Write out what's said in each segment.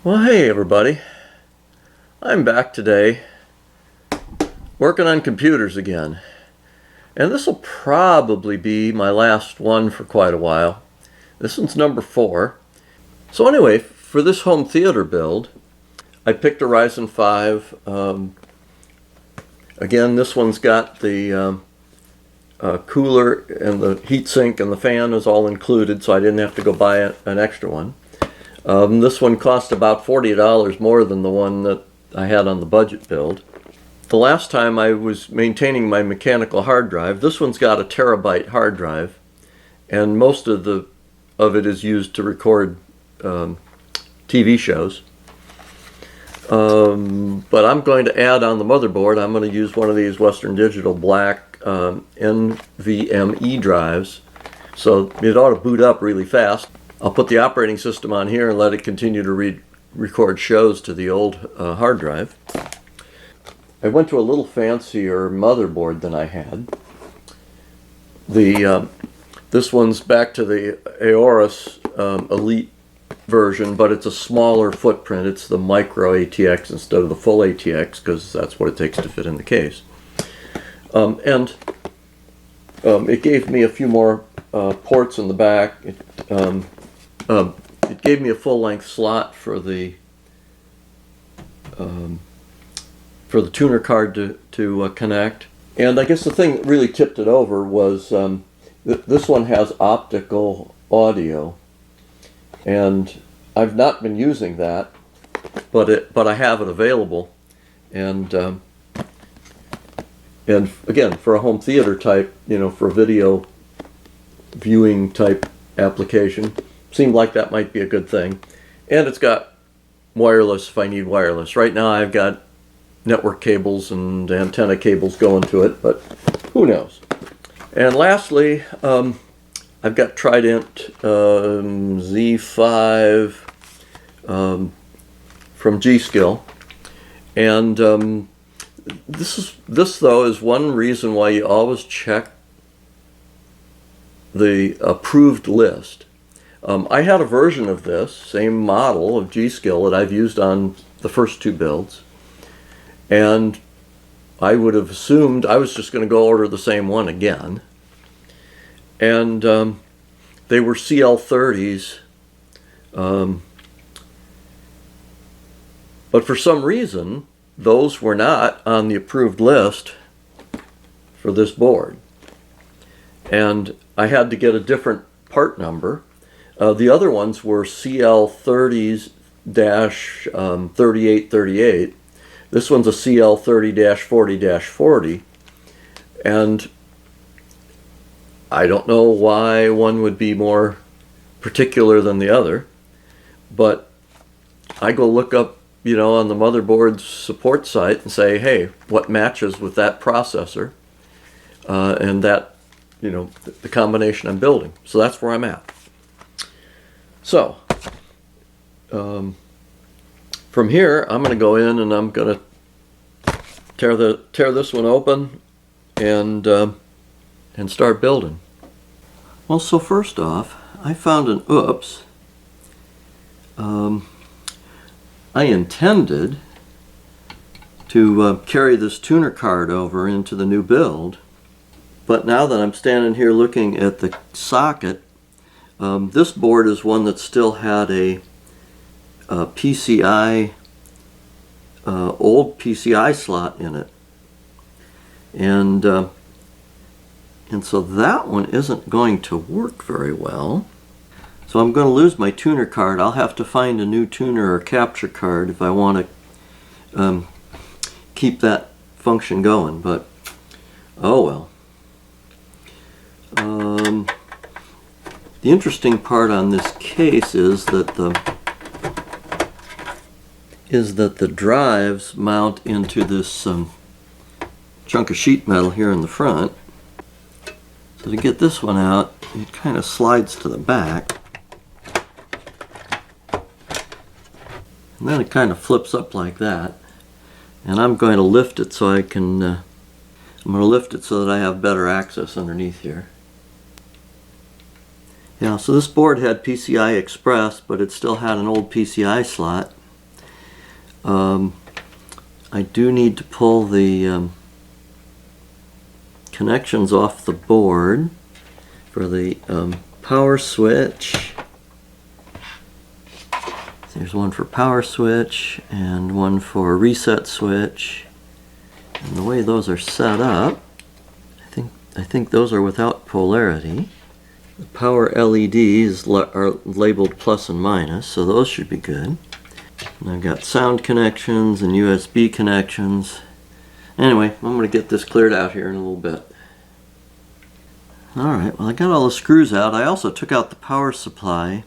Well, hey everybody, I'm back today working on computers again, and this will probably be my last one for quite a while. This one's number 4. So anyway, for this home theater build, I picked a Ryzen 5. Again, this one's got the cooler and the heatsink and the fan is all included, so I didn't have to go buy an extra one. This one cost about $40 more than the one that I had on the budget build. The last time I was maintaining my mechanical hard drive, this one's got a terabyte hard drive, and most of it is used to record TV shows. But I'm going to add on the motherboard, I'm going to use one of these Western Digital black NVMe drives, so it ought to boot up really fast. I'll put the operating system on here and let it continue to record shows to the old hard drive. I went to a little fancier motherboard than I had. This one's back to the AORUS Elite version, but it's a smaller footprint. It's the micro ATX instead of the full ATX, because that's what it takes to fit in the case. It gave me a few more ports in the back. It gave me a full-length slot for the tuner card to connect. And I guess the thing that really tipped it over was this one has optical audio, and I've not been using that, but I have it available, and again, for a home theater type, for a video viewing type application, seemed like that might be a good thing. And it's got wireless if I need wireless. Right now I've got network cables and antenna cables going to it, but who knows. And lastly, I've got Trident Z5 from Gskill, and this though is one reason why you always check the approved list. I had a version of this, same model of Gskill that I've used on the first 2 builds, and I would have assumed I was just going to go order the same one again. And they were CL30s, but for some reason those were not on the approved list for this board, and I had to get a different part number. The other ones were CL30s-3838. This one's a CL30-40-40, and I don't know why one would be more particular than the other, but I go look up, on the motherboard's support site and say, hey, what matches with that processor and that, the combination I'm building. So that's where I'm at. So, from here, I'm going to go in and I'm going to tear this one open and start building. Well, so first off, I found an oops. I intended to carry this tuner card over into the new build, but now that I'm standing here looking at the socket, this board is one that still had a PCI, old PCI slot in it, and so that one isn't going to work very well. So I'm going to lose my tuner card. I'll have to find a new tuner or capture card if I want to keep that function going, but oh well. The interesting part on this case is that the drives mount into this chunk of sheet metal here in the front. So to get this one out, it kind of slides to the back, and then it kind of flips up like that. And I'm going to lift it so I can. I'm going to lift it so that I have better access underneath here. Yeah, so this board had PCI Express, but it still had an old PCI slot. I do need to pull the connections off the board for the power switch. There's one for power switch and one for reset switch. And the way those are set up, I think those are without polarity. The power LEDs are labeled plus and minus, so those should be good. And I've got sound connections and USB connections. Anyway, I'm going to get this cleared out here in a little bit. Alright, well I got all the screws out. I also took out the power supply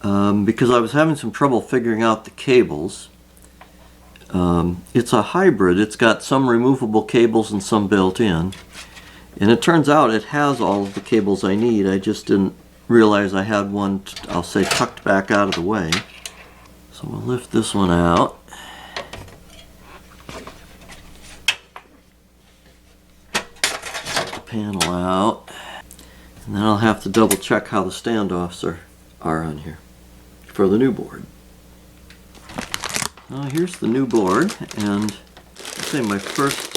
because I was having some trouble figuring out the cables. It's a hybrid. It's got some removable cables and some built in. And it turns out it has all of the cables I need. I just didn't realize I had one, I'll say, tucked back out of the way. So we'll lift this one out. Get the panel out. And then I'll have to double check how the standoffs are on here for the new board. Here's the new board, and I'd say my first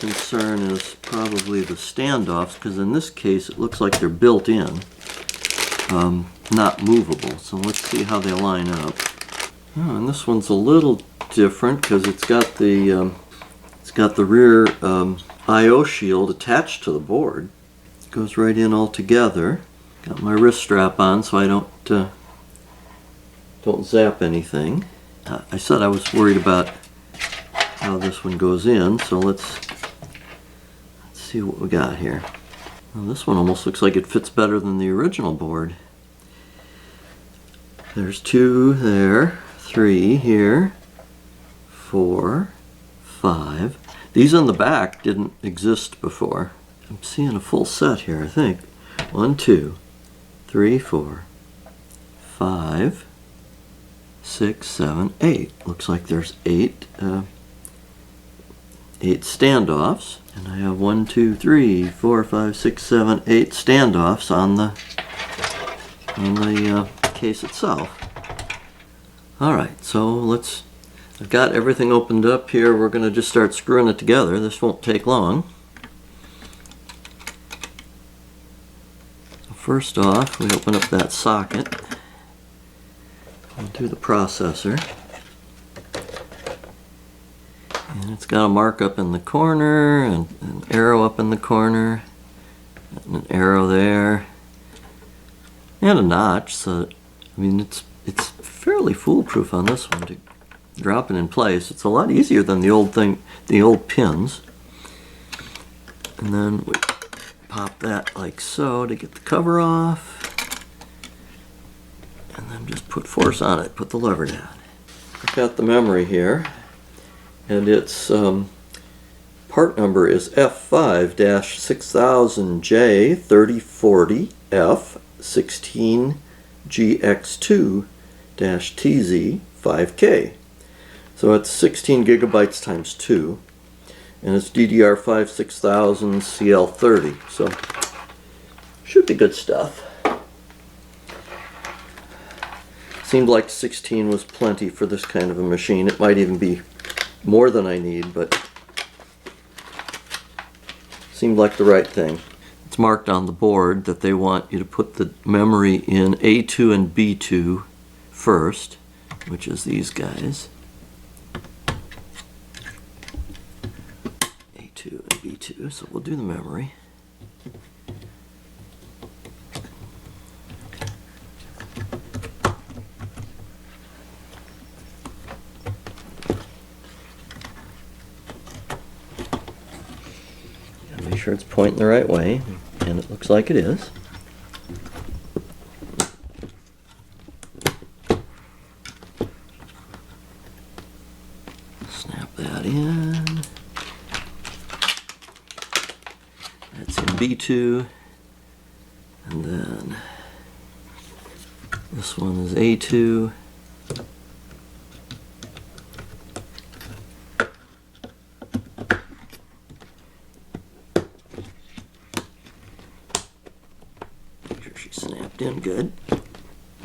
concern is probably the standoffs, because in this case it looks like they're built in, not movable. So let's see how they line up. Oh, and this one's a little different because it's got the rear I/O shield attached to the board. It goes right in all together. Got my wrist strap on so I don't zap anything. I said I was worried about how this one goes in, so let's see what we got here. Well, this one almost looks like it fits better than the original board. There's 2 there, 3 here, 4, 5. These on the back didn't exist before. I'm seeing a full set here, I think. 1, 2, 3, 4, 5, 6, 7, 8. Looks like there's 8 standoffs, and I have 1, 2, 3, 4, 5, 6, 7, 8 standoffs on the case itself. Alright, so I've got everything opened up here. We're going to just start screwing it together. This won't take long. So first off, we open up that socket. We'll do the processor. And it's got a mark up in the corner, and an arrow up in the corner, and an arrow there, and a notch. So, I mean, it's fairly foolproof on this one to drop it in place. It's a lot easier than the old pins. And then we pop that like so to get the cover off. And then just put force on it, put the lever down. I've got the memory here, and its part number is F5-60J3040F16GX2-TZ5K. So it's 16 gigabytes times 2, and it's DDR5 6000 CL30. So should be good stuff. Seemed like 16 was plenty for this kind of a machine. It might even be more than I need, but seemed like the right thing. It's marked on the board that they want you to put the memory in A2 and B2 first, which is these guys. A2 and B2, so we'll do the memory. Make sure it's pointing the right way, and it looks like it is. Snap that in. That's in B2, and then this one is A2. Snapped in good.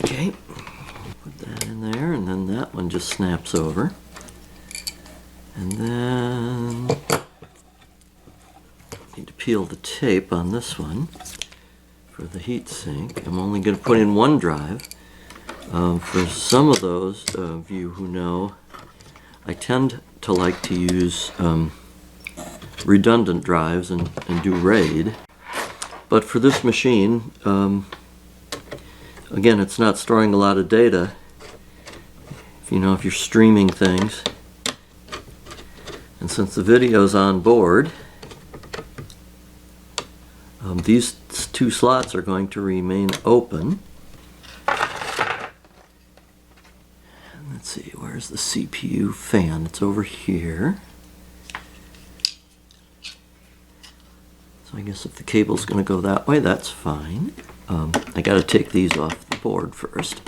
Okay. Put that in there, and then that one just snaps over. And then need to peel the tape on this one for the heat sink. I'm only going to put in one drive. For some of those of you who know, I tend to like to use redundant drives and do RAID. But for this machine, again, it's not storing a lot of data. If you're streaming things. And since the video's on board, these two slots are going to remain open. And let's see, where's the CPU fan? It's over here. So I guess if the cable's going to go that way, that's fine. I got to take these off the board first.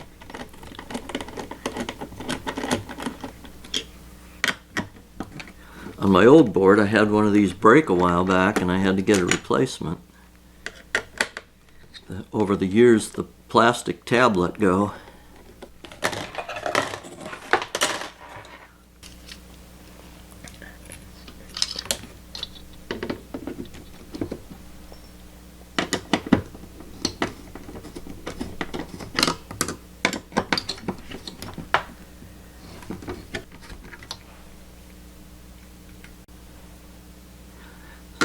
On my old board, I had one of these break a while back, and I had to get a replacement. Over the years, the plastic tab let go.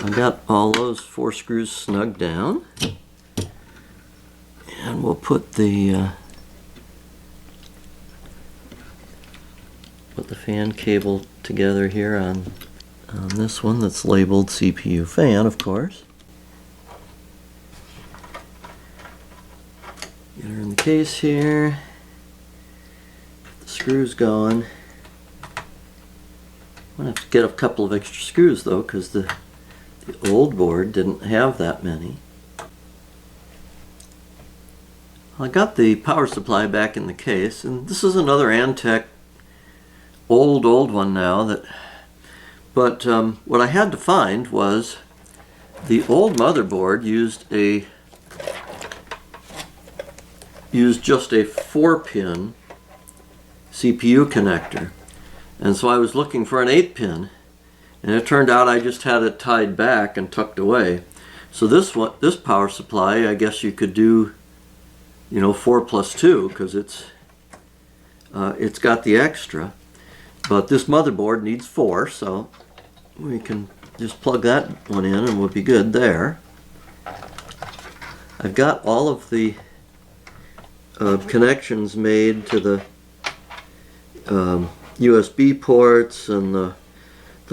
I've got all those 4 screws snug down, and we'll put the fan cable together here on this one that's labeled CPU fan, of course. Get her in the case here. Get the screws going. I'm going to have to get a couple of extra screws though, because the old board didn't have that many. I got the power supply back in the case, and this is another ANTEC old one now. But what I had to find was the old motherboard used just a 4-pin CPU connector, and so I was looking for an 8-pin. And it turned out I just had it tied back and tucked away. So this power supply, I guess you could do, 4 plus 2, because it's got the extra. But this motherboard needs 4, so we can just plug that one in and we'll be good there. I've got all of the connections made to the USB ports and the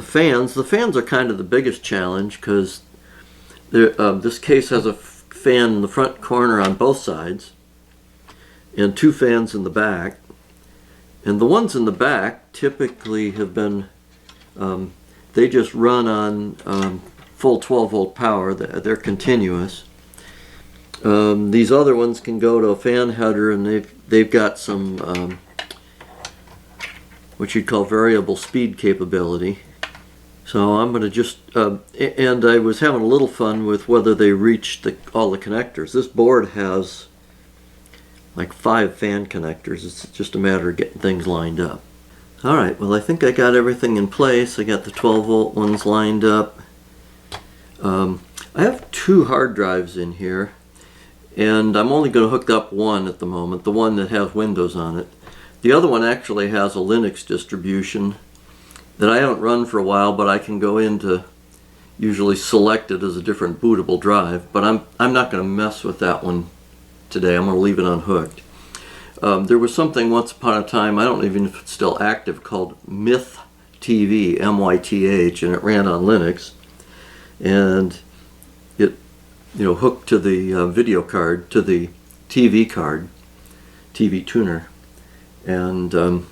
fans. The fans are kind of the biggest challenge because this case has a fan in the front corner on both sides and 2 fans in the back. And the ones in the back typically have been, they just run on full 12-volt power. They're continuous. These other ones can go to a fan header, and they've got some what you'd call variable speed capability. So I'm going to just, and I was having a little fun with whether they reached all the connectors. This board has like 5 fan connectors. It's just a matter of getting things lined up. Alright, well I think I got everything in place. I got the 12-volt ones lined up. I have 2 hard drives in here, and I'm only going to hook up one at the moment, the one that has Windows on it. The other one actually has a Linux distribution that I haven't run for a while, but I can go in to usually select it as a different bootable drive. But I'm not going to mess with that one today. I'm going to leave it unhooked. There was something once upon a time, I don't even know if it's still active, called Myth TV, MYTH, and it ran on Linux. And it, hooked to the video card, to the TV card, TV tuner. And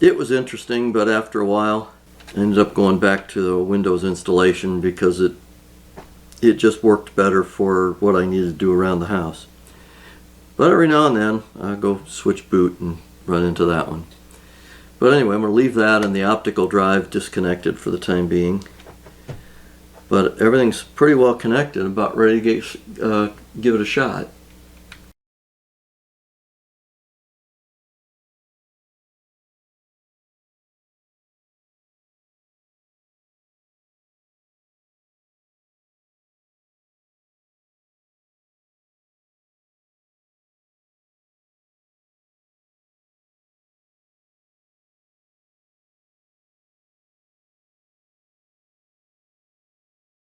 it was interesting, but after a while I ended up going back to the Windows installation because it just worked better for what I needed to do around the house. But every now and then I go switch boot and run into that one. But anyway, I'm going to leave that and the optical drive disconnected for the time being. But everything's pretty well connected, about ready to give it a shot.